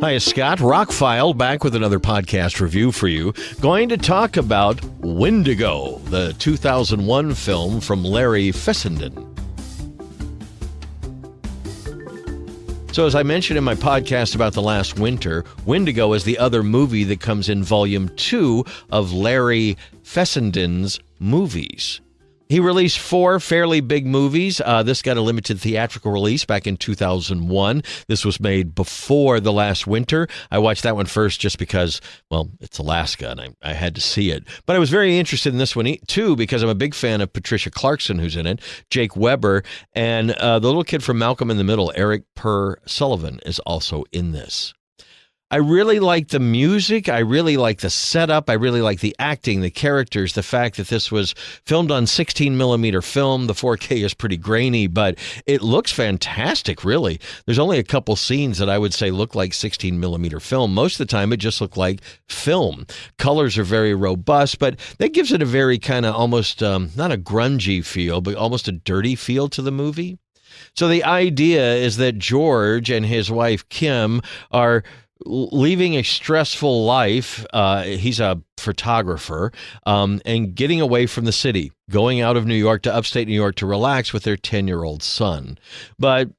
Hi, Scott. ROCKFILE back with another podcast review for you. Going to talk about Wendigo, the 2001 film from Larry Fessenden. So as I mentioned in my podcast about the last winter, Wendigo is the other movie that comes in volume 2 of Larry Fessenden's movies. He released 4 fairly big movies. This got a limited theatrical release back in 2001. This was made before the last winter. I watched that one first just because, well, it's Alaska and I had to see it. But I was very interested in this one too because I'm a big fan of Patricia Clarkson, who's in it, Jake Weber, and the little kid from Malcolm in the Middle, Eric Per Sullivan, is also in this. I really like the music. I really like the setup. I really like the acting, the characters, the fact that this was filmed on 16 millimeter film. The 4K is pretty grainy, but it looks fantastic, really. There's only a couple scenes that I would say look like 16 millimeter film. Most of the time, it just looked like film. Colors are very robust, but that gives it a very kind of almost, not a grungy feel, but almost a dirty feel to the movie. So the idea is that George and his wife, Kim, are leaving a stressful life. He's a photographer, and getting away from the city, going out of New York to upstate New York to relax with their 10-year-old son. But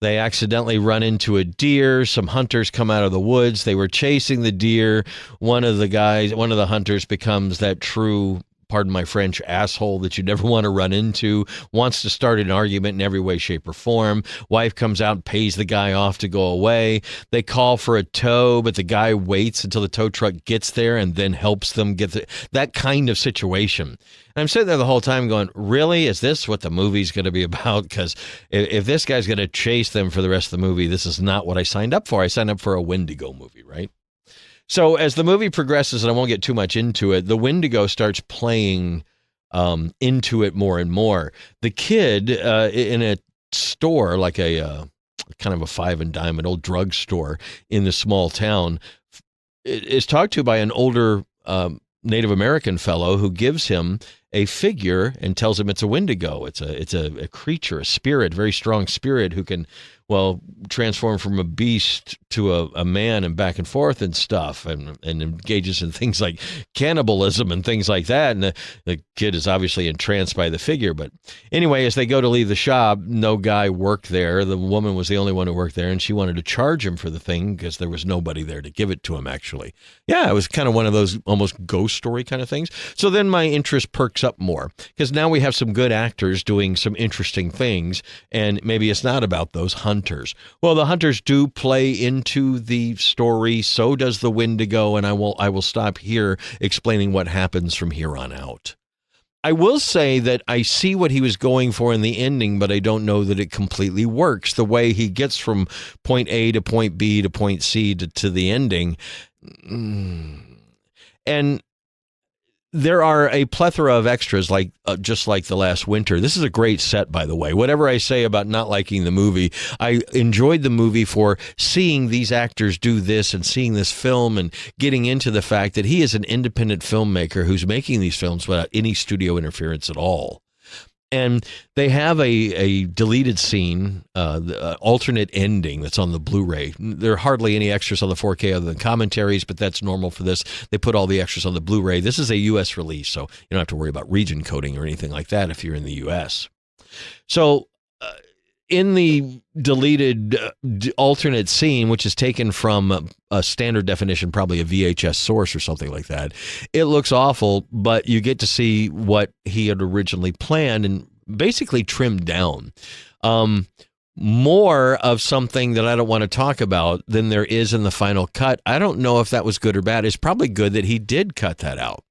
they accidentally run into a deer. Some hunters come out of the woods. They were chasing the deer. One of the hunters becomes that true, pardon my French, asshole that you never want to run into, wants to start an argument in every way, shape, or form. Wife comes out and pays the guy off to go away. They call for a tow, but the guy waits until the tow truck gets there and then helps them get that kind of situation. And I'm sitting there the whole time going, really? Is this what the movie's going to be about? Because if this guy's going to chase them for the rest of the movie, this is not what I signed up for. I signed up for a Wendigo movie, right? So as the movie progresses, and I won't get too much into it, the Wendigo starts playing into it more and more. The kid in a store, like a kind of a five and dime, an old drugstore in the small town, is talked to by an older Native American fellow who gives him a figure and tells him it's a Wendigo. It's a creature, a spirit, very strong spirit who can, well, transform from a beast to a man and back and forth and stuff, and engages in things like cannibalism and things like that. And the kid is obviously entranced by the figure. But anyway, as they go to leave the shop, no guy worked there. The woman was the only one who worked there, and she wanted to charge him for the thing because there was nobody there to give it to him, actually. Yeah, it was kind of one of those almost ghost story kind of things. So then my interest perks up more because now we have some good actors doing some interesting things, and maybe it's not about those hunters. Well, the hunters do play into the story. So does the Wendigo, and I will stop here explaining what happens from here on out. I will say that I see what he was going for in the ending, but I don't know that it completely works. The way he gets from point A to point B to point C to the ending. And there are a plethora of extras, like just like the last winter. This is a great set, by the way. Whatever I say about not liking the movie, I enjoyed the movie for seeing these actors do this and seeing this film and getting into the fact that he is an independent filmmaker who's making these films without any studio interference at all. And they have a deleted scene, the alternate ending that's on the Blu-ray. There are hardly any extras on the 4K other than commentaries, but that's normal for this. They put all the extras on the Blu-ray. This is a U.S. release, so you don't have to worry about region coding or anything like that if you're in the U.S. So in the deleted alternate scene, which is taken from a standard definition, probably a VHS source or something like that, it looks awful, but you get to see what he had originally planned and basically trimmed down. More of something that I don't want to talk about than there is in the final cut. I don't know if that was good or bad. It's probably good that he did cut that out.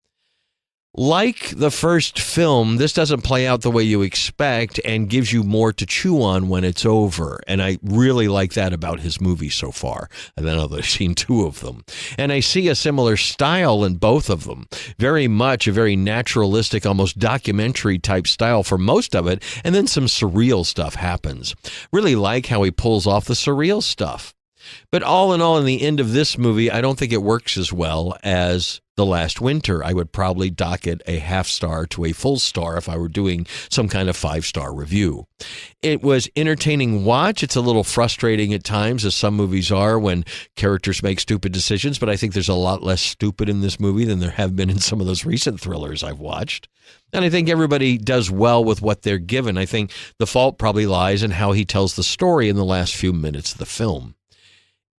Like the first film, this doesn't play out the way you expect and gives you more to chew on when it's over. And I really like that about his movies so far. And I know that I've seen 2 of them. And I see a similar style in both of them. Very much a very naturalistic, almost documentary type style for most of it. And then some surreal stuff happens. Really like how he pulls off the surreal stuff. But all in all, in the end of this movie, I don't think it works as well as The Last Winter. I would probably dock it a half star to a full star if I were doing some kind of 5-star review. It was entertaining watch. It's a little frustrating at times, as some movies are, when characters make stupid decisions, but I think there's a lot less stupid in this movie than there have been in some of those recent thrillers I've watched. And I think everybody does well with what they're given. I think the fault probably lies in how he tells the story in the last few minutes of the film.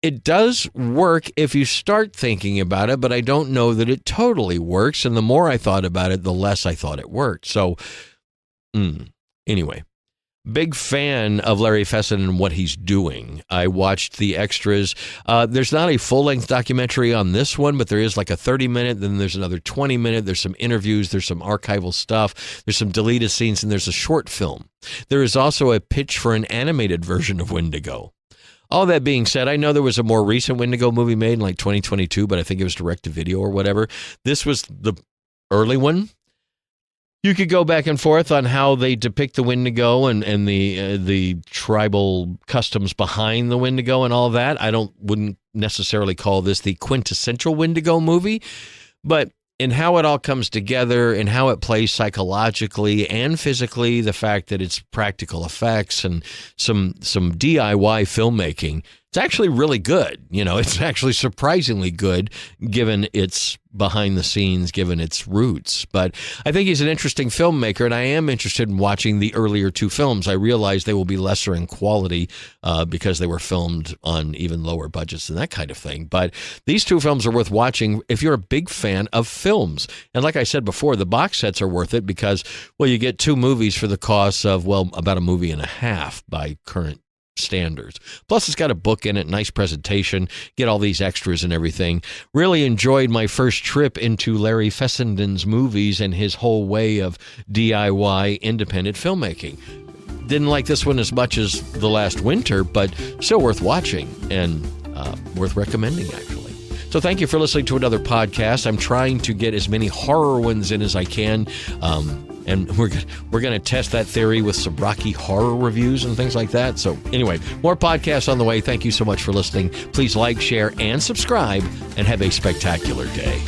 It does work if you start thinking about it, but I don't know that it totally works. And the more I thought about it, the less I thought it worked. So, anyway, big fan of Larry Fessenden and what he's doing. I watched the extras. There's not a full-length documentary on this one, but there is like a 30-minute, then there's another 20-minute. There's some interviews, there's some archival stuff, there's some deleted scenes, and there's a short film. There is also a pitch for an animated version of Wendigo. All that being said, I know there was a more recent Wendigo movie made in like 2022, but I think it was direct-to-video or whatever. This was the early one. You could go back and forth on how they depict the Wendigo and the tribal customs behind the Wendigo and all that. I wouldn't necessarily call this the quintessential Wendigo movie, but in how it all comes together and how it plays psychologically and physically, the fact that it's practical effects and some DIY filmmaking, it's actually really good. You know, it's actually surprisingly good given its behind the scenes, given its roots. But I think he's an interesting filmmaker, and I am interested in watching the earlier two films. I realize they will be lesser in quality because they were filmed on even lower budgets and that kind of thing. But these two films are worth watching if you're a big fan of films. And like I said before, the box sets are worth it because, well, you get two movies for the cost of, well, about a movie and a half by current standards. Plus, it's got a book in it, nice presentation, get all these extras and everything. Really enjoyed my first trip into Larry Fessenden's movies and his whole way of DIY independent filmmaking. Didn't like this one as much as The Last Winter, but still worth watching and worth recommending, actually. So thank you for listening to another podcast. I'm trying to get as many horror ones in as I can. And we're going to test that theory with some Rocky Horror reviews and things like that. So anyway, more podcasts on the way. Thank you so much for listening. Please like, share, and subscribe, and have a spectacular day.